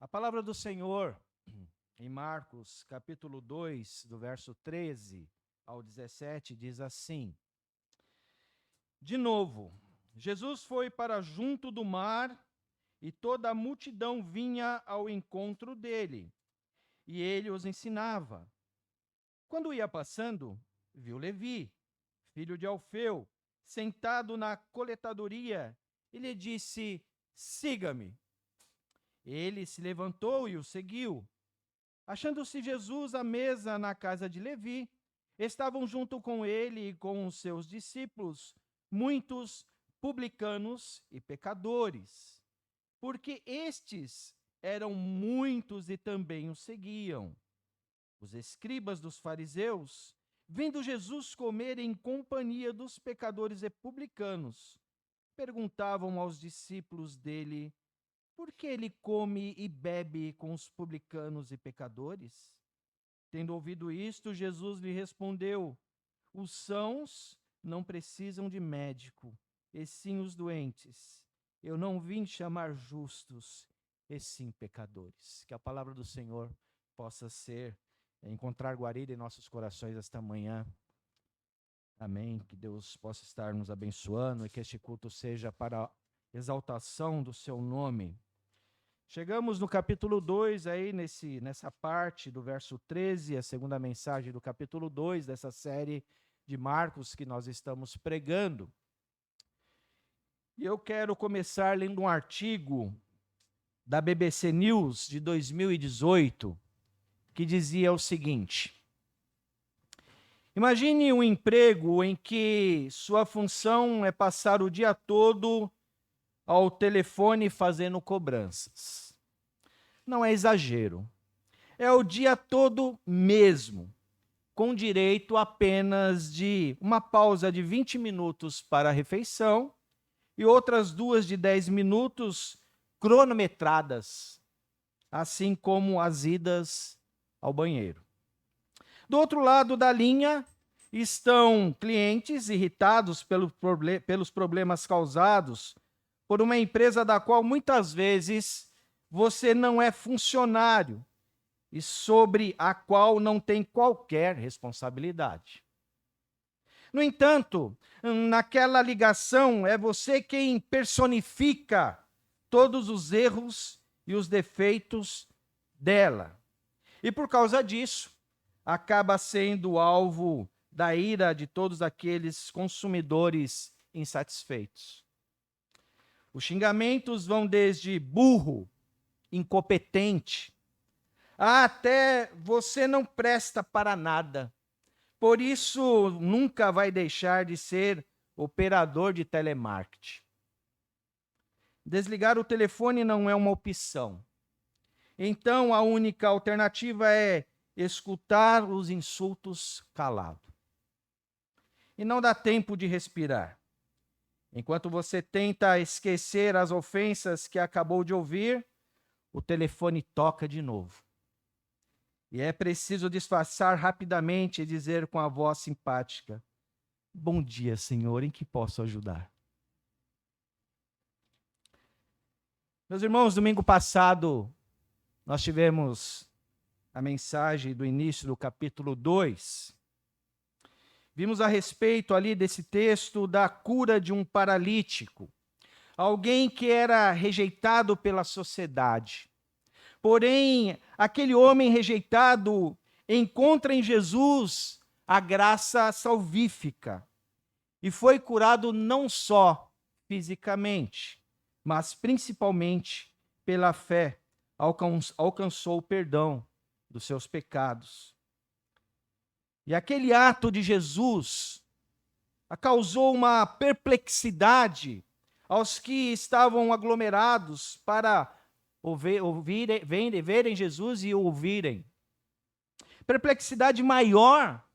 A palavra do Senhor, em Marcos, capítulo 2, do verso 13 ao 17, diz assim: De novo, Jesus foi para junto do mar e toda a multidão vinha ao encontro dele, e ele os ensinava. Quando ia passando, viu Levi, filho de Alfeu, sentado na coletadoria, e lhe disse: Siga-me. Ele se levantou e o seguiu. Achando-se Jesus à mesa na casa de Levi, estavam junto com ele e com os seus discípulos muitos publicanos e pecadores, porque estes eram muitos e também o seguiam. Os escribas dos fariseus, vendo Jesus comer em companhia dos pecadores e publicanos, perguntavam aos discípulos dele: por que ele come e bebe com os publicanos e pecadores? Tendo ouvido isto, Jesus lhe respondeu: os sãos não precisam de médico, e sim os doentes. Eu não vim chamar justos, e sim pecadores. Que a palavra do Senhor possa encontrar guarida em nossos corações esta manhã. Amém. Que Deus possa estar nos abençoando e que este culto seja para a exaltação do seu nome. Chegamos no capítulo 2, aí nessa parte do verso 13, a segunda mensagem do capítulo 2 dessa série de Marcos que nós estamos pregando. E eu quero começar lendo um artigo da BBC News de 2018, que dizia o seguinte: imagine um emprego em que sua função é passar o dia todo ao telefone fazendo cobranças. Não é exagero. É o dia todo mesmo, com direito apenas de uma pausa de 20 minutos para a refeição e outras 2 de 10 minutos cronometradas, assim como as idas ao banheiro. Do outro lado da linha estão clientes irritados pelos problemas causados por uma empresa da qual muitas vezes você não é funcionário e sobre a qual não tem qualquer responsabilidade. No entanto, naquela ligação é você quem personifica todos os erros e os defeitos dela. E por causa disso, acaba sendo alvo da ira de todos aqueles consumidores insatisfeitos. Os xingamentos vão desde burro, incompetente, até você não presta para nada. Por isso, nunca vai deixar de ser operador de telemarketing. Desligar o telefone não é uma opção. Então, a única alternativa é escutar os insultos calado. E não dá tempo de respirar. Enquanto você tenta esquecer as ofensas que acabou de ouvir, o telefone toca de novo. E é preciso disfarçar rapidamente e dizer com a voz simpática: bom dia, Senhor, em que posso ajudar? Meus irmãos, domingo passado, nós tivemos a mensagem do início do capítulo 2. Vimos a respeito ali desse texto da cura de um paralítico. Alguém que era rejeitado pela sociedade. Porém, aquele homem rejeitado encontra em Jesus a graça salvífica e foi curado não só fisicamente, mas principalmente pela fé, alcançou o perdão dos seus pecados. E aquele ato de Jesus causou uma perplexidade aos que estavam aglomerados para verem Jesus e ouvirem. Perplexidade maior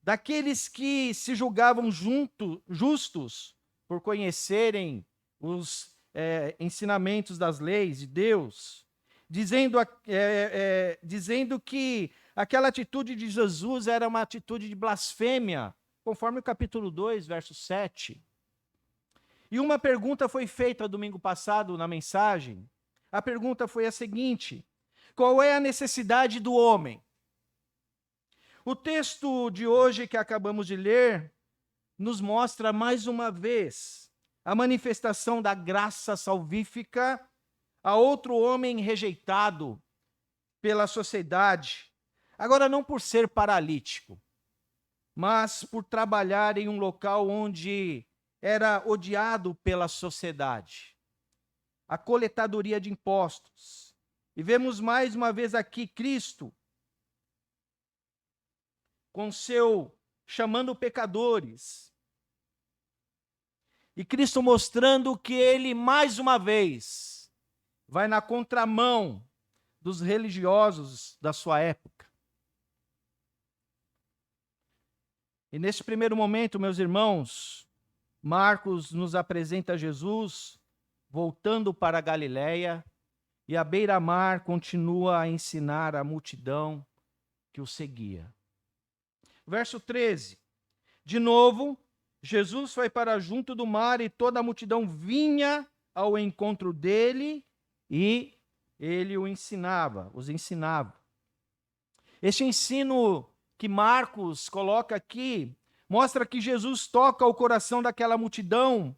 daqueles que se julgavam justos por conhecerem os ensinamentos das leis de Deus, dizendo que aquela atitude de Jesus era uma atitude de blasfêmia, conforme o capítulo 2, verso 7. E uma pergunta foi feita domingo passado na mensagem: a pergunta foi a seguinte: qual é a necessidade do homem? O texto de hoje que acabamos de ler nos mostra mais uma vez a manifestação da graça salvífica a outro homem rejeitado pela sociedade, agora não por ser paralítico, mas por trabalhar em um local onde era odiado pela sociedade. A coletadoria de impostos. E vemos mais uma vez aqui Cristo com chamando pecadores. E Cristo mostrando que ele, mais uma vez, vai na contramão dos religiosos da sua época. E nesse primeiro momento, meus irmãos, Marcos nos apresenta Jesus voltando para a Galileia e à beira-mar continua a ensinar a multidão que o seguia. Verso 13. De novo, Jesus foi para junto do mar e toda a multidão vinha ao encontro dele e ele os ensinava. Este ensino que Marcos coloca aqui mostra que Jesus toca o coração daquela multidão,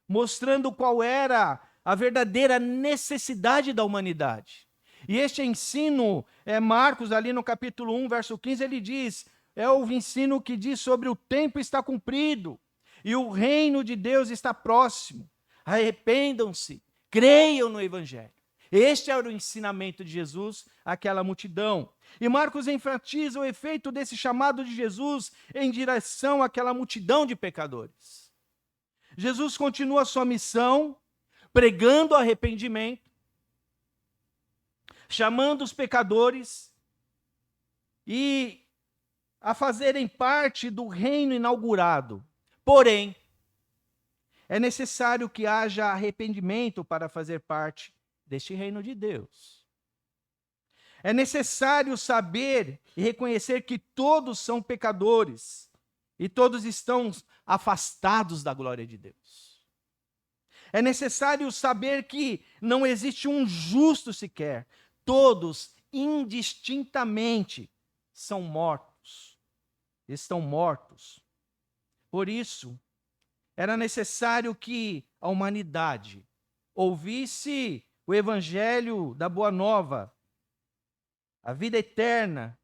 mostrando qual era a verdadeira necessidade da humanidade. E este ensino, Marcos, ali no capítulo 1, verso 15, ele diz, é o ensino que diz sobre o tempo está cumprido e o reino de Deus está próximo. Arrependam-se, creiam no Evangelho. Este era o ensinamento de Jesus àquela multidão. E Marcos enfatiza o efeito desse chamado de Jesus em direção àquela multidão de pecadores. Jesus continua a sua missão, pregando arrependimento, chamando os pecadores e a fazerem parte do reino inaugurado. Porém, é necessário que haja arrependimento para fazer parte deste reino de Deus. É necessário saber e reconhecer que todos são pecadores e todos estão afastados da glória de Deus. É necessário saber que não existe um justo sequer. Todos, indistintamente, são mortos. Estão mortos. Por isso, era necessário que a humanidade ouvisse o evangelho da Boa Nova, a vida eterna,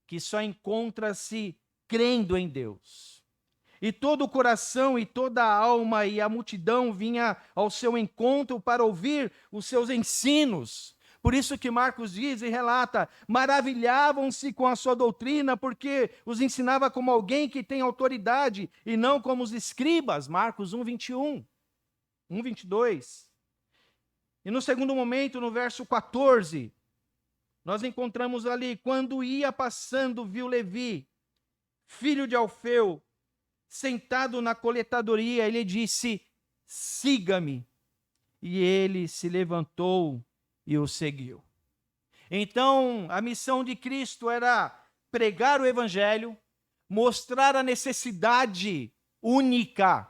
que só encontra-se crendo em Deus. E todo o coração e toda a alma e a multidão vinha ao seu encontro para ouvir os seus ensinos. Por isso que Marcos diz e relata, maravilhavam-se com a sua doutrina, porque os ensinava como alguém que tem autoridade, e não como os escribas, Marcos 1:21, 1:22. E no segundo momento, no verso 14, nós encontramos ali, quando ia passando, viu Levi, filho de Alfeu, sentado na coletadoria, ele disse, siga-me. E ele se levantou e o seguiu. Então, a missão de Cristo era pregar o evangelho, mostrar a necessidade única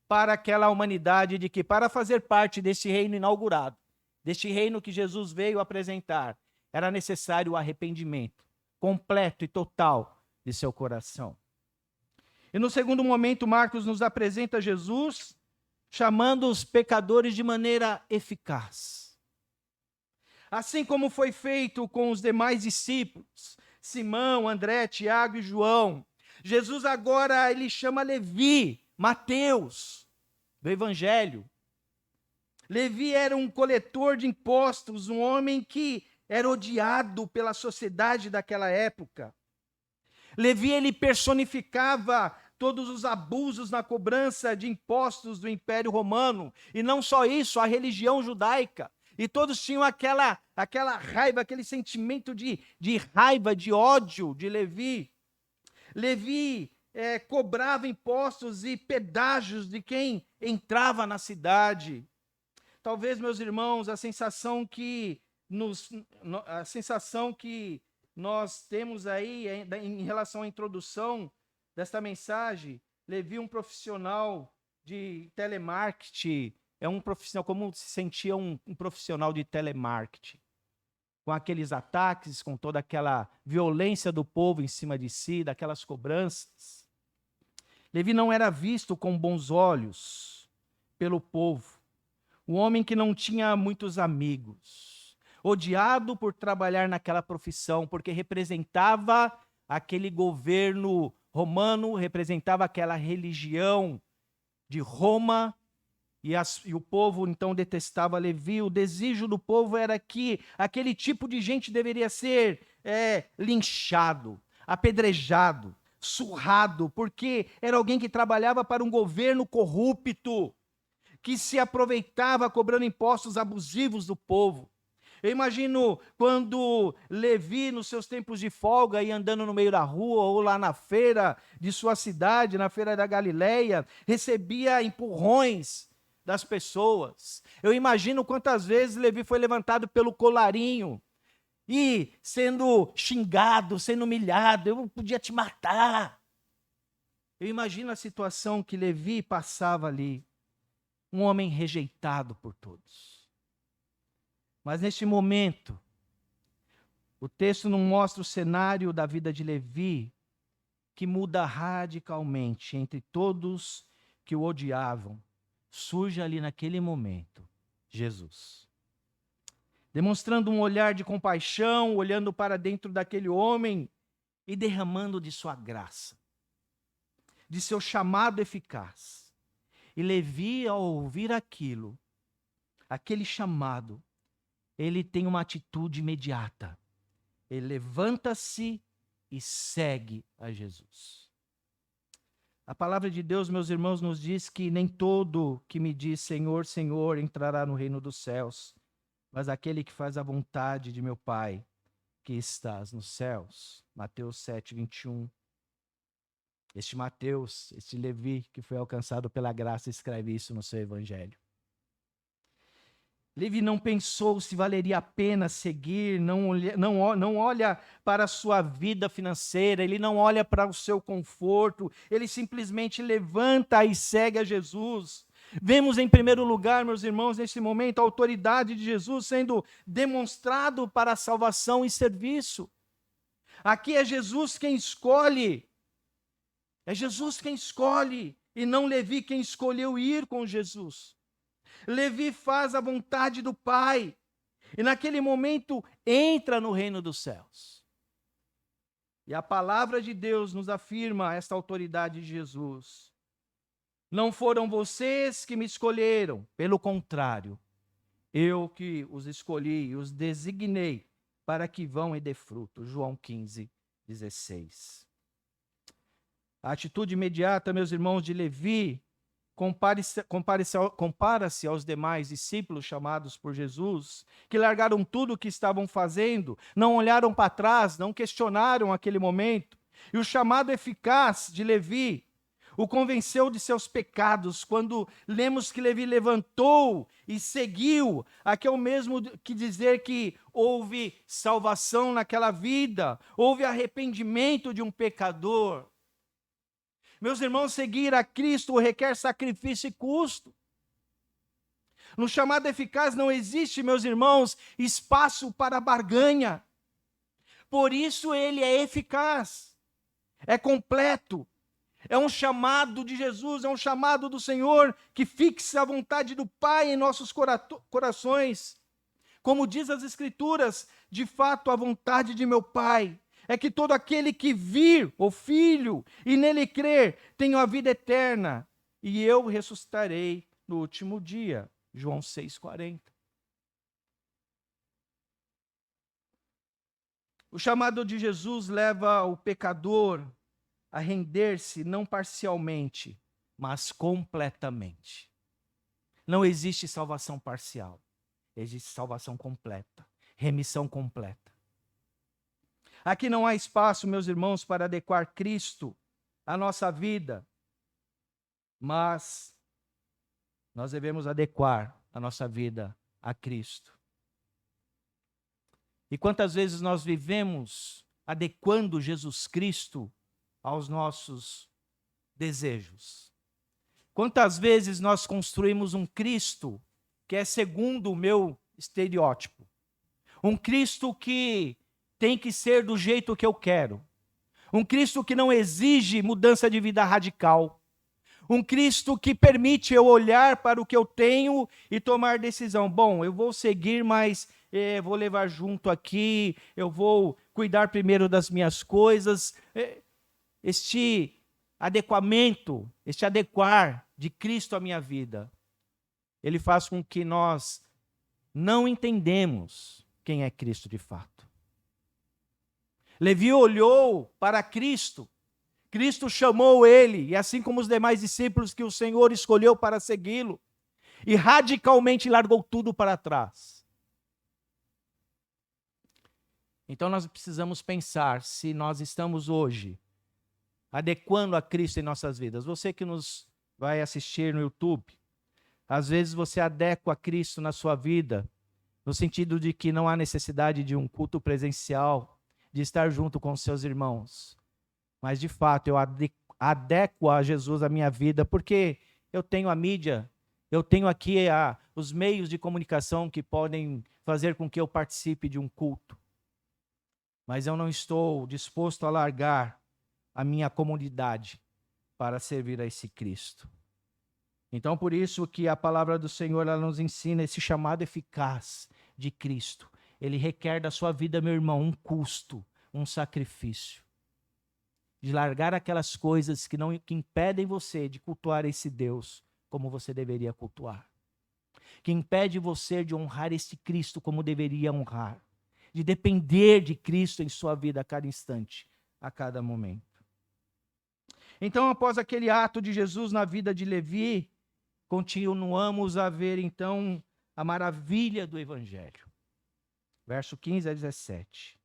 para aquela humanidade de que, para fazer parte desse reino inaugurado, deste reino que Jesus veio apresentar, era necessário o arrependimento completo e total de seu coração. E no segundo momento, Marcos nos apresenta Jesus chamando os pecadores de maneira eficaz. Assim como foi feito com os demais discípulos, Simão, André, Tiago e João, Jesus agora ele chama Levi, Mateus, do Evangelho. Levi era um coletor de impostos, um homem que era odiado pela sociedade daquela época. Levi ele personificava todos os abusos na cobrança de impostos do Império Romano, e não só isso, a religião judaica. E todos tinham aquela raiva, aquele sentimento de raiva, de ódio de Levi. Levi cobrava impostos e pedágios de quem entrava na cidade. Talvez, meus irmãos, a sensação que nós temos aí em relação à introdução desta mensagem, Levi, um profissional de telemarketing, é um profissional, como se sentia um profissional de telemarketing, com aqueles ataques, com toda aquela violência do povo em cima de si, daquelas cobranças. Levi não era visto com bons olhos pelo povo. Um homem que não tinha muitos amigos, odiado por trabalhar naquela profissão, porque representava aquele governo romano, representava aquela religião de Roma, e o povo então detestava Levi. O desejo do povo era que aquele tipo de gente deveria ser linchado, apedrejado, surrado, porque era alguém que trabalhava para um governo corrupto, que se aproveitava cobrando impostos abusivos do povo. Eu imagino quando Levi, nos seus tempos de folga, ia andando no meio da rua ou lá na feira de sua cidade, na feira da Galileia, recebia empurrões das pessoas. Eu imagino quantas vezes Levi foi levantado pelo colarinho e sendo xingado, sendo humilhado. Eu podia te matar. Eu imagino a situação que Levi passava ali. Um homem rejeitado por todos. Mas neste momento, o texto não mostra o cenário da vida de Levi, que muda radicalmente entre todos que o odiavam. Surge ali naquele momento Jesus, demonstrando um olhar de compaixão, olhando para dentro daquele homem e derramando de sua graça, de seu chamado eficaz. E Levi, ao ouvir aquilo, aquele chamado, ele tem uma atitude imediata. Ele levanta-se e segue a Jesus. A palavra de Deus, meus irmãos, nos diz que nem todo que me diz Senhor, Senhor entrará no reino dos céus, mas aquele que faz a vontade de meu Pai que estás nos céus. Mateus 7, 21. Este Mateus, este Levi, que foi alcançado pela graça, escreve isso no seu evangelho. Levi não pensou se valeria a pena seguir, não olha para a sua vida financeira, ele não olha para o seu conforto, ele simplesmente levanta e segue a Jesus. Vemos em primeiro lugar, meus irmãos, nesse momento, a autoridade de Jesus sendo demonstrado para a salvação e serviço. Aqui é Jesus quem escolhe. É Jesus quem escolhe, e não Levi quem escolheu ir com Jesus. Levi faz a vontade do Pai, e naquele momento entra no reino dos céus. E a palavra de Deus nos afirma esta autoridade de Jesus. Não foram vocês que me escolheram, pelo contrário, eu que os escolhi e os designei para que vão e dê fruto. João 15, 16. A atitude imediata, meus irmãos, de Levi compara-se aos demais discípulos chamados por Jesus, que largaram tudo o que estavam fazendo, não olharam para trás, não questionaram aquele momento. E o chamado eficaz de Levi o convenceu de seus pecados, quando lemos que Levi levantou e seguiu. Aqui é o mesmo que dizer que houve salvação naquela vida, houve arrependimento de um pecador. Meus irmãos, seguir a Cristo requer sacrifício e custo. No chamado eficaz não existe, meus irmãos, espaço para barganha. Por isso ele é eficaz, é completo. É um chamado de Jesus, é um chamado do Senhor que fixa a vontade do Pai em nossos corações. Como diz as Escrituras, de fato a vontade de meu Pai é que todo aquele que vir o Filho e nele crer tenha a vida eterna, e eu ressuscitarei no último dia. João 6,40. O chamado de Jesus leva o pecador a render-se não parcialmente, mas completamente. Não existe salvação parcial, existe salvação completa, remissão completa. Aqui não há espaço, meus irmãos, para adequar Cristo à nossa vida, mas nós devemos adequar a nossa vida a Cristo. E quantas vezes nós vivemos adequando Jesus Cristo aos nossos desejos? Quantas vezes nós construímos um Cristo que é segundo o meu estereótipo? Um Cristo que tem que ser do jeito que eu quero. Um Cristo que não exige mudança de vida radical. Um Cristo que permite eu olhar para o que eu tenho e tomar decisão. Bom, eu vou seguir, mas vou levar junto aqui, eu vou cuidar primeiro das minhas coisas. Este adequamento, este adequar de Cristo à minha vida, ele faz com que nós não entendemos quem é Cristo de fato. Levi olhou para Cristo, Cristo chamou ele, e assim como os demais discípulos que o Senhor escolheu para segui-lo, e radicalmente largou tudo para trás. Então nós precisamos pensar se nós estamos hoje adequando a Cristo em nossas vidas. Você que nos vai assistir no YouTube, às vezes você adequa a Cristo na sua vida, no sentido de que não há necessidade de um culto presencial, de estar junto com os seus irmãos. Mas, de fato, eu adequo a Jesus a minha vida, porque eu tenho a mídia, eu tenho aqui os meios de comunicação que podem fazer com que eu participe de um culto. Mas eu não estou disposto a largar a minha comunidade para servir a esse Cristo. Então, por isso que a palavra do Senhor ela nos ensina esse chamado eficaz de Cristo. Ele requer da sua vida, meu irmão, um custo, um sacrifício. De largar aquelas coisas que impedem você de cultuar esse Deus como você deveria cultuar. Que impede você de honrar esse Cristo como deveria honrar. De depender de Cristo em sua vida a cada instante, a cada momento. Então, após aquele ato de Jesus na vida de Levi, continuamos a ver, então, a maravilha do Evangelho. Verso 15 a 17.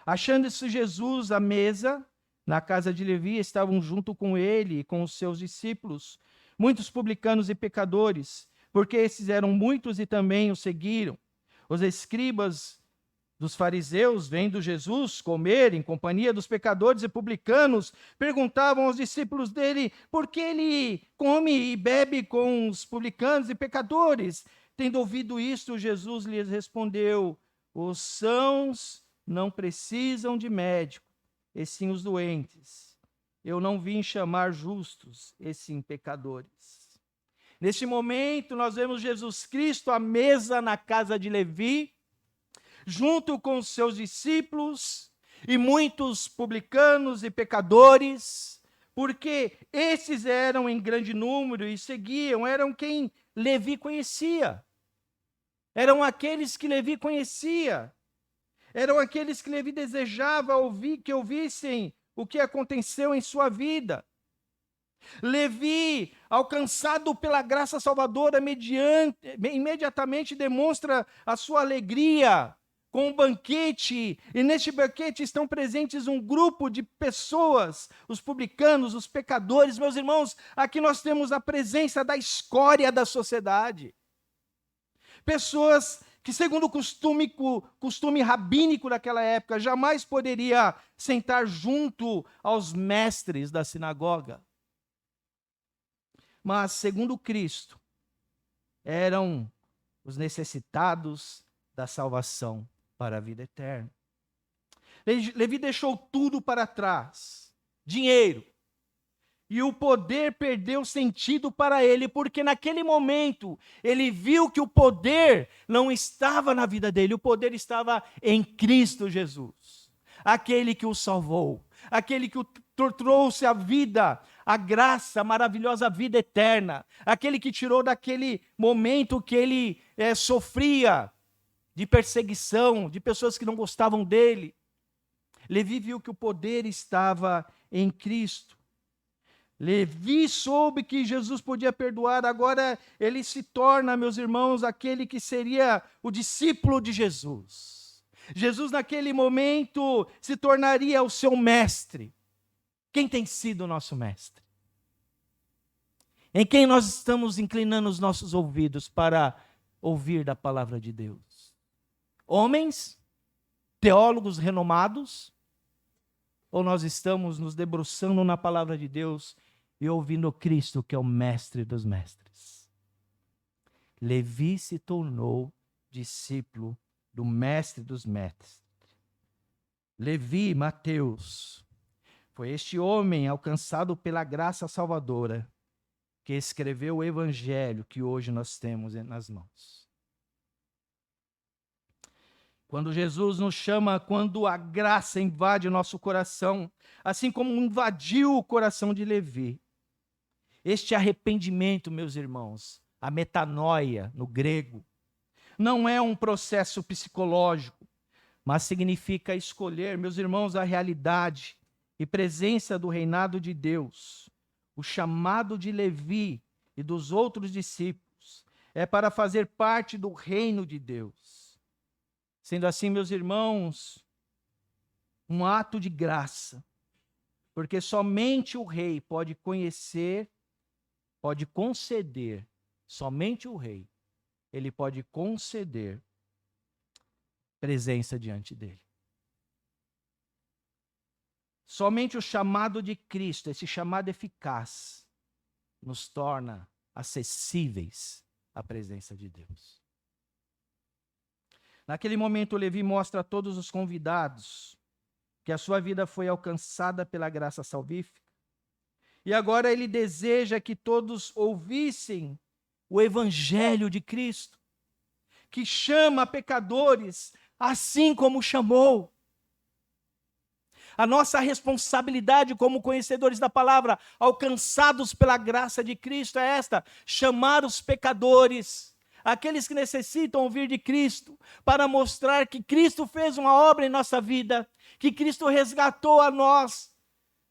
Achando-se Jesus à mesa, na casa de Levi, estavam junto com ele e com os seus discípulos, muitos publicanos e pecadores, porque esses eram muitos e também o seguiram. Os escribas dos fariseus, vendo Jesus comer em companhia dos pecadores e publicanos, perguntavam aos discípulos dele por que ele come e bebe com os publicanos e pecadores. Tendo ouvido isto, Jesus lhes respondeu: os sãos não precisam de médico, e sim os doentes. Eu não vim chamar justos, e sim pecadores. Neste momento, nós vemos Jesus Cristo à mesa na casa de Levi, junto com os seus discípulos e muitos publicanos e pecadores, porque esses eram em grande número e seguiam, eram quem Levi conhecia. Eram aqueles que Levi conhecia. Eram aqueles que Levi desejava que ouvissem o que aconteceu em sua vida. Levi, alcançado pela graça salvadora, imediatamente demonstra a sua alegria com um banquete, e neste banquete estão presentes um grupo de pessoas, os publicanos, os pecadores. Meus irmãos, aqui nós temos a presença da escória da sociedade. Pessoas que, segundo o costume rabínico daquela época, jamais poderia sentar junto aos mestres da sinagoga. Mas, segundo Cristo, eram os necessitados da salvação para a vida eterna. Levi deixou tudo para trás, dinheiro, e o poder perdeu sentido para ele, porque naquele momento ele viu que o poder não estava na vida dele, o poder estava em Cristo Jesus, aquele que o salvou, aquele que o trouxe a vida, a graça, a maravilhosa vida eterna, aquele que tirou daquele momento que ele sofria de perseguição, de pessoas que não gostavam dele. Levi viu que o poder estava em Cristo. Levi soube que Jesus podia perdoar, agora ele se torna, meus irmãos, aquele que seria o discípulo de Jesus. Jesus, naquele momento, se tornaria o seu mestre. Quem tem sido o nosso mestre? Em quem nós estamos inclinando os nossos ouvidos para ouvir da palavra de Deus? Homens, teólogos renomados, ou nós estamos nos debruçando na palavra de Deus e ouvindo Cristo, que é o mestre dos mestres. Levi se tornou discípulo do mestre dos mestres. Levi, Mateus, foi este homem alcançado pela graça salvadora que escreveu o evangelho que hoje nós temos nas mãos. Quando Jesus nos chama, quando a graça invade o nosso coração, assim como invadiu o coração de Levi, este arrependimento, meus irmãos, a metanoia no grego, não é um processo psicológico, mas significa escolher, meus irmãos, a realidade e presença do reinado de Deus. O chamado de Levi e dos outros discípulos é para fazer parte do reino de Deus. Sendo assim, meus irmãos, um ato de graça, porque somente o rei pode conhecer, pode conceder, somente o rei, ele pode conceder presença diante dele. Somente o chamado de Cristo, esse chamado eficaz, nos torna acessíveis à presença de Deus. Naquele momento, Levi mostra a todos os convidados que a sua vida foi alcançada pela graça salvífica. E agora ele deseja que todos ouvissem o evangelho de Cristo, que chama pecadores assim como chamou. A nossa responsabilidade como conhecedores da palavra, alcançados pela graça de Cristo, é esta: chamar os pecadores, aqueles que necessitam ouvir de Cristo, para mostrar que Cristo fez uma obra em nossa vida, que Cristo resgatou a nós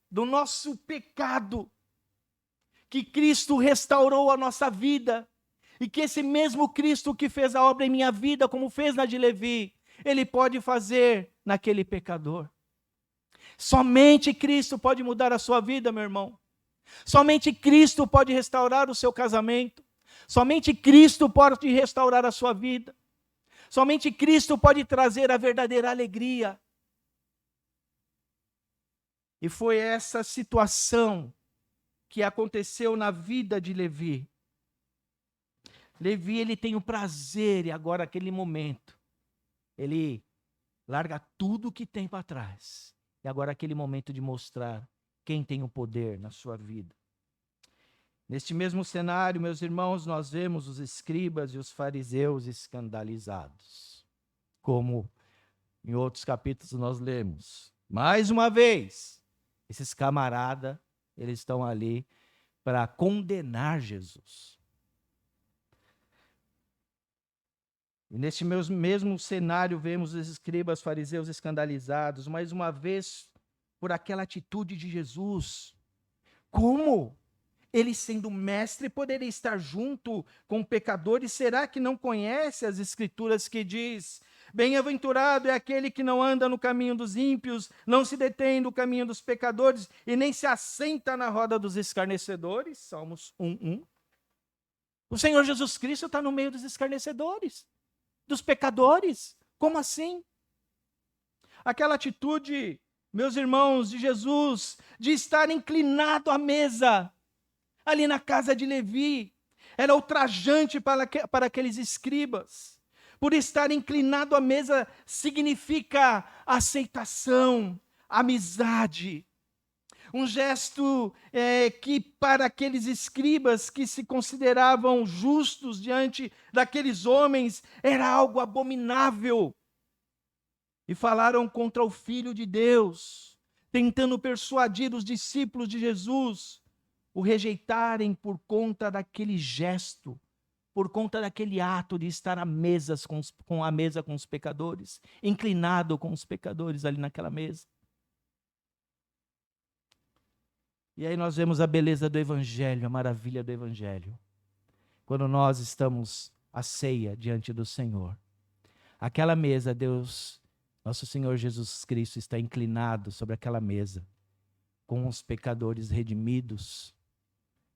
do nosso pecado, que Cristo restaurou a nossa vida, e que esse mesmo Cristo que fez a obra em minha vida, como fez na de Levi, ele pode fazer naquele pecador. Somente Cristo pode mudar a sua vida, meu irmão. Somente Cristo pode restaurar o seu casamento. Somente Cristo pode restaurar a sua vida. Somente Cristo pode trazer a verdadeira alegria. E foi essa situação que aconteceu na vida de Levi. Levi, ele tem o prazer, e agora aquele momento, ele larga tudo que tem para trás. E agora aquele momento de mostrar quem tem o poder na sua vida. Neste mesmo cenário, meus irmãos, nós vemos os escribas e os fariseus escandalizados. Como em outros capítulos nós lemos. Mais uma vez, esses camaradas, eles estão ali para condenar Jesus. E neste mesmo cenário vemos os escribas, fariseus escandalizados, mais uma vez por aquela atitude de Jesus. Como ele, sendo mestre, poderia estar junto com pecadores? Será que não conhece as escrituras que diz: bem-aventurado é aquele que não anda no caminho dos ímpios, não se detém no caminho dos pecadores e nem se assenta na roda dos escarnecedores? Salmos 1:1. O Senhor Jesus Cristo está no meio dos escarnecedores, dos pecadores. Como assim? Aquela atitude, meus irmãos, de Jesus, de estar inclinado à mesa, ali na casa de Levi, era ultrajante para aqueles escribas. Por estar inclinado à mesa significa aceitação, amizade. Um gesto que para aqueles escribas que se consideravam justos diante daqueles homens era algo abominável. E falaram contra o Filho de Deus, tentando persuadir os discípulos de Jesus, o rejeitarem por conta daquele gesto, por conta daquele ato de estar à mesa com os pecadores, inclinado com os pecadores ali naquela mesa. E aí nós vemos a beleza do Evangelho, a maravilha do Evangelho. Quando nós estamos à ceia diante do Senhor, aquela mesa, Deus, nosso Senhor Jesus Cristo, está inclinado sobre aquela mesa, com os pecadores redimidos,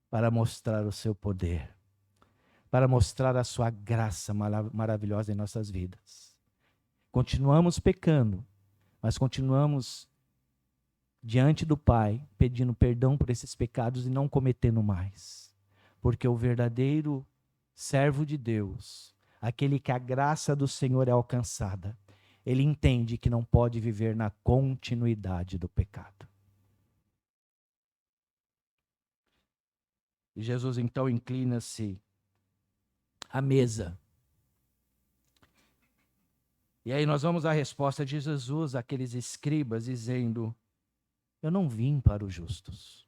para mostrar o seu poder, para mostrar a sua graça maravilhosa em nossas vidas. Continuamos pecando, mas continuamos diante do Pai, pedindo perdão por esses pecados e não cometendo mais. Porque o verdadeiro servo de Deus, aquele que a graça do Senhor é alcançada, ele entende que não pode viver na continuidade do pecado. E Jesus então inclina-se à mesa. E aí nós vamos à resposta de Jesus àqueles escribas, dizendo: eu não vim para os justos,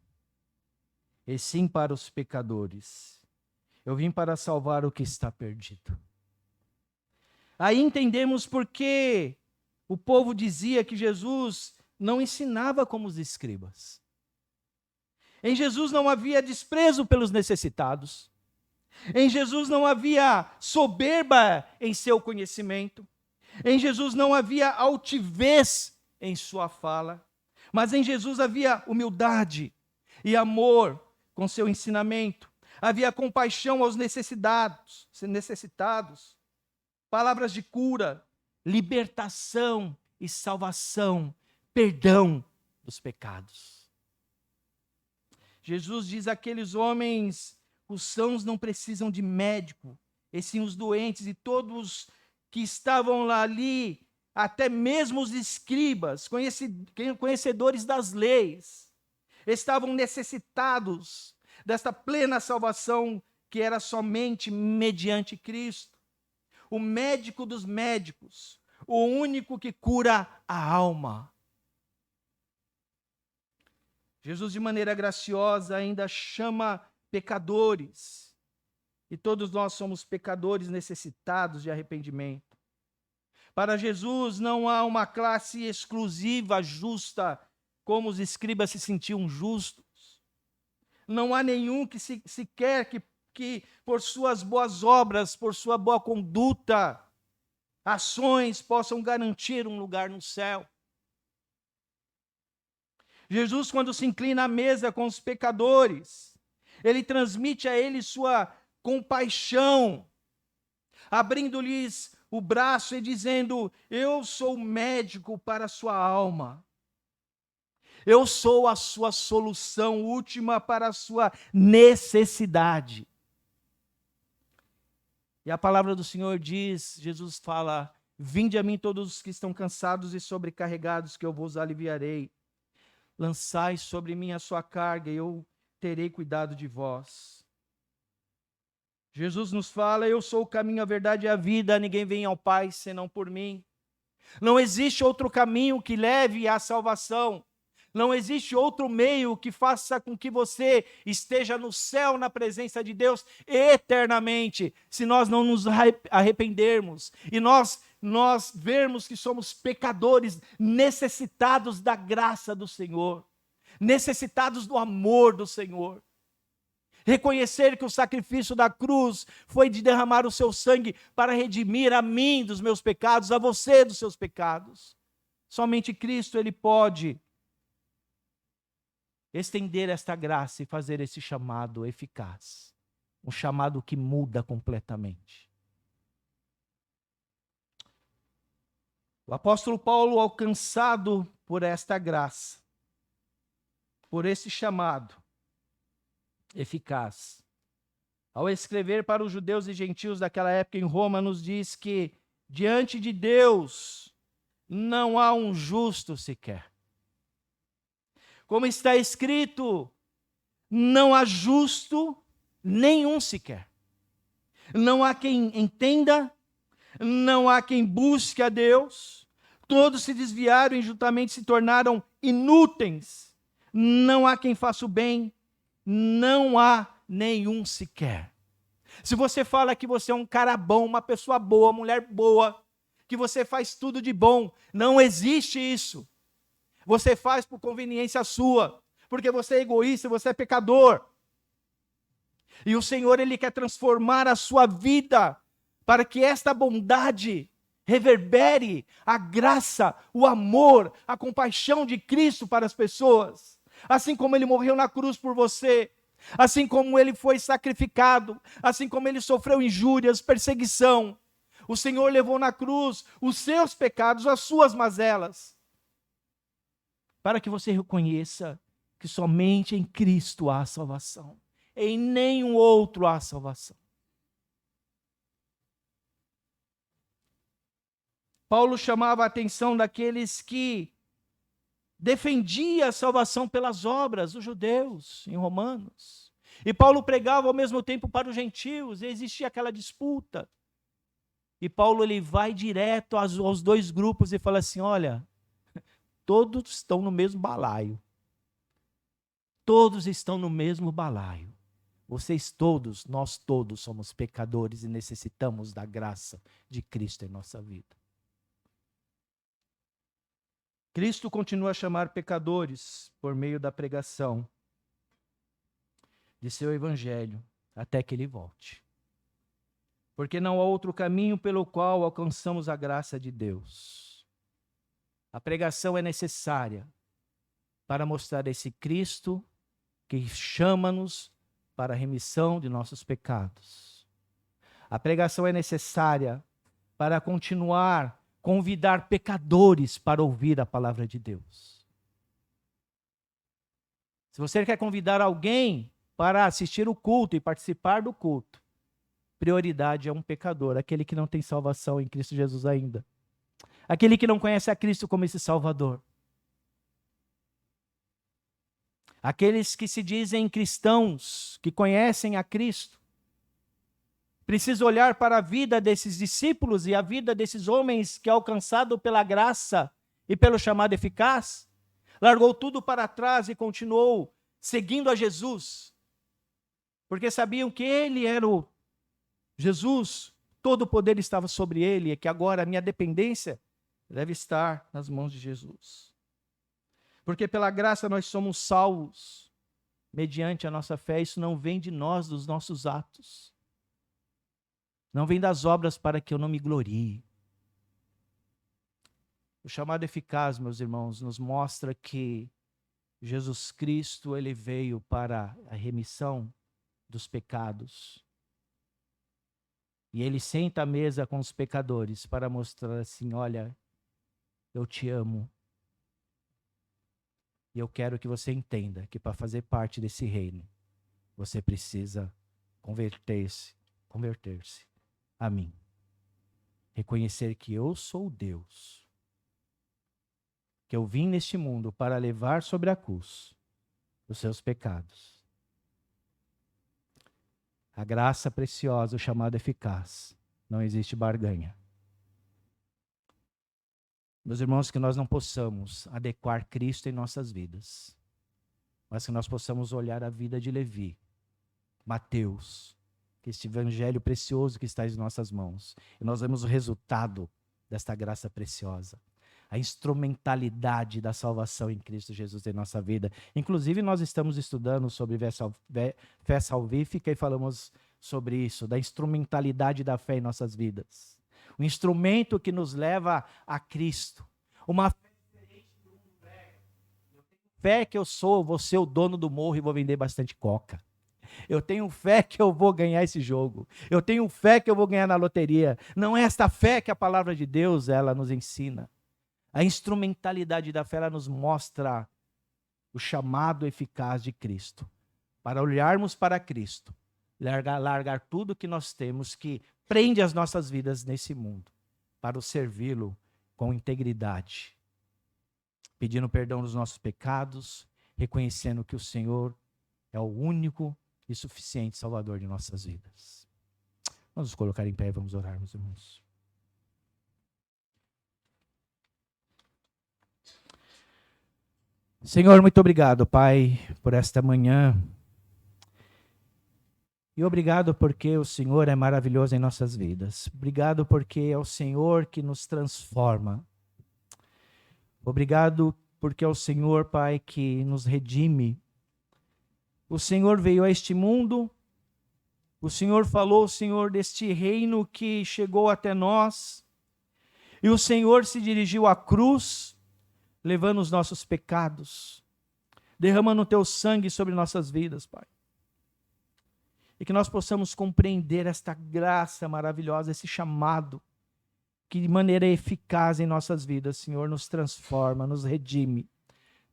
e sim para os pecadores. Eu vim para salvar o que está perdido. Aí entendemos por que o povo dizia que Jesus não ensinava como os escribas. Em Jesus não havia desprezo pelos necessitados. Em Jesus não havia soberba em seu conhecimento. Em Jesus não havia altivez em sua fala. Mas em Jesus havia humildade e amor com seu ensinamento. Havia compaixão aos necessitados, palavras de cura, libertação e salvação, perdão dos pecados. Jesus diz àqueles homens: os sãos não precisam de médico, e sim os doentes, e todos que estavam lá ali, até mesmo os escribas, conhecedores das leis, estavam necessitados desta plena salvação que era somente mediante Cristo. O médico dos médicos, o único que cura a alma. Jesus, de maneira graciosa, ainda chama pecadores. E todos nós somos pecadores necessitados de arrependimento. Para Jesus não há uma classe exclusiva, justa, como os escribas se sentiam justos. Não há nenhum que sequer que por suas boas obras, por sua boa conduta, ações possam garantir um lugar no céu. Jesus, quando se inclina à mesa com os pecadores, ele transmite a eles sua compaixão, abrindo-lhes o braço e dizendo: eu sou médico para a sua alma. Eu sou a sua solução última para a sua necessidade. E a palavra do Senhor diz, Jesus fala: vinde a mim todos os que estão cansados e sobrecarregados, que eu vos aliviarei. Lançai sobre mim a sua carga e eu terei cuidado de vós. Jesus nos fala: eu sou o caminho, a verdade e a vida, ninguém vem ao Pai senão por mim. Não existe outro caminho que leve à salvação. Não existe outro meio que faça com que você esteja no céu, na presença de Deus, eternamente, se nós não nos arrependermos e nós vermos que somos pecadores, necessitados da graça do Senhor, necessitados do amor do Senhor. Reconhecer que o sacrifício da cruz foi de derramar o seu sangue para redimir a mim dos meus pecados, a você dos seus pecados. Somente Cristo, Ele pode estender esta graça e fazer esse chamado eficaz. Um chamado que muda completamente. O apóstolo Paulo, alcançado por esta graça, por esse chamado eficaz, ao escrever para os judeus e gentios daquela época em Roma, nos diz que diante de Deus não há um justo sequer. Como está escrito, não há justo nenhum sequer. Não há quem entenda, não há quem busque a Deus. Todos se desviaram e injustamente se tornaram inúteis. Não há quem faça o bem, não há nenhum sequer. Se você fala que você é um cara bom, uma pessoa boa, mulher boa, que você faz tudo de bom, não existe isso. Você faz por conveniência sua, porque você é egoísta, você é pecador. E o Senhor, Ele quer transformar a sua vida para que esta bondade reverbere a graça, o amor, a compaixão de Cristo para as pessoas. Assim como Ele morreu na cruz por você, assim como Ele foi sacrificado, assim como Ele sofreu injúrias, perseguição, o Senhor levou na cruz os seus pecados, as suas mazelas, para que você reconheça que somente em Cristo há salvação. Em nenhum outro há salvação. Paulo chamava a atenção daqueles que defendiam a salvação pelas obras, os judeus, em Romanos. E Paulo pregava ao mesmo tempo para os gentios, e existia aquela disputa. E Paulo ele vai direto aos dois grupos e fala assim, olha, todos estão no mesmo balaio. Todos estão no mesmo balaio. Vocês todos, nós todos somos pecadores e necessitamos da graça de Cristo em nossa vida. Cristo continua a chamar pecadores por meio da pregação de seu evangelho até que ele volte. Porque não há outro caminho pelo qual alcançamos a graça de Deus. A pregação é necessária para mostrar esse Cristo que chama-nos para a remissão de nossos pecados. A pregação é necessária para continuar convidar pecadores para ouvir a palavra de Deus. Se você quer convidar alguém para assistir o culto e participar do culto, prioridade é um pecador, aquele que não tem salvação em Cristo Jesus ainda. Aquele que não conhece a Cristo como esse Salvador. Aqueles que se dizem cristãos, que conhecem a Cristo, precisam olhar para a vida desses discípulos e a vida desses homens que é alcançado pela graça e pelo chamado eficaz, largou tudo para trás e continuou seguindo a Jesus, porque sabiam que ele era o Jesus, todo o poder estava sobre ele, e que agora a minha dependência deve estar nas mãos de Jesus. Porque pela graça nós somos salvos, mediante a nossa fé. Isso não vem de nós, dos nossos atos. Não vem das obras para que eu não me glorie. O chamado eficaz, meus irmãos, nos mostra que Jesus Cristo, ele veio para a remissão dos pecados. E ele senta à mesa com os pecadores para mostrar assim, olha, eu te amo. E eu quero que você entenda que para fazer parte desse reino, você precisa converter-se a mim. Reconhecer que eu sou Deus. Que eu vim neste mundo para levar sobre a cruz os seus pecados. A graça preciosa, o chamado eficaz. Não existe barganha. Meus irmãos, que nós não possamos adequar Cristo em nossas vidas, mas que nós possamos olhar a vida de Levi, Mateus, que este evangelho precioso que está em nossas mãos, e nós vemos o resultado desta graça preciosa, a instrumentalidade da salvação em Cristo Jesus em nossa vida. Inclusive, nós estamos estudando sobre fé salvífica e falamos sobre isso, da instrumentalidade da fé em nossas vidas. O instrumento que nos leva a Cristo. Uma fé diferente do mundo velho. Eu tenho fé que eu vou ser o dono do morro e vou vender bastante coca. Eu tenho fé que eu vou ganhar esse jogo. Eu tenho fé que eu vou ganhar na loteria. Não é esta fé que a palavra de Deus ela nos ensina. A instrumentalidade da fé ela nos mostra o chamado eficaz de Cristo. Para olharmos para Cristo, largar tudo que nós temos que prende as nossas vidas nesse mundo, para o servi-lo com integridade, pedindo perdão dos nossos pecados, reconhecendo que o Senhor é o único e suficiente Salvador de nossas vidas. Vamos nos colocar em pé e vamos orar, meus irmãos. Senhor, muito obrigado, Pai, por esta manhã. E obrigado porque o Senhor é maravilhoso em nossas vidas. Obrigado porque é o Senhor que nos transforma. Obrigado porque é o Senhor, Pai, que nos redime. O Senhor veio a este mundo. O Senhor falou, Senhor, deste reino que chegou até nós. E o Senhor se dirigiu à cruz, levando os nossos pecados, derramando o teu sangue sobre nossas vidas, Pai. E que nós possamos compreender esta graça maravilhosa, esse chamado, que de maneira eficaz em nossas vidas, Senhor, nos transforma, nos redime,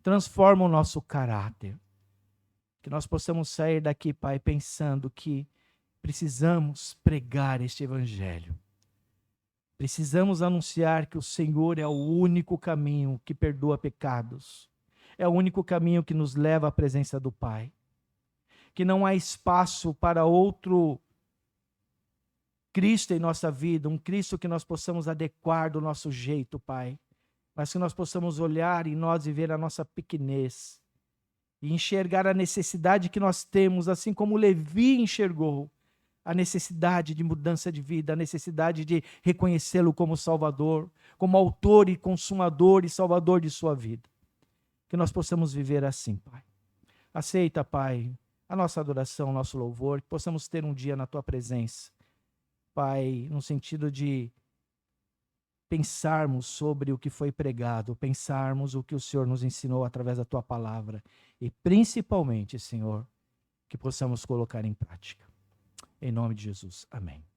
transforma o nosso caráter. Que nós possamos sair daqui, Pai, pensando que precisamos pregar este evangelho. Precisamos anunciar que o Senhor é o único caminho que perdoa pecados. É o único caminho que nos leva à presença do Pai. Que não há espaço para outro Cristo em nossa vida, um Cristo que nós possamos adequar do nosso jeito, Pai. Mas que nós possamos olhar em nós e ver a nossa pequenez. E enxergar a necessidade que nós temos, assim como Levi enxergou. A necessidade de mudança de vida, a necessidade de reconhecê-lo como Salvador, como autor e consumador e salvador de sua vida. Que nós possamos viver assim, Pai. Aceita, Pai, a nossa adoração, o nosso louvor, que possamos ter um dia na Tua presença, Pai, no sentido de pensarmos sobre o que foi pregado, pensarmos o que o Senhor nos ensinou através da Tua palavra e principalmente, Senhor, que possamos colocar em prática. Em nome de Jesus. Amém.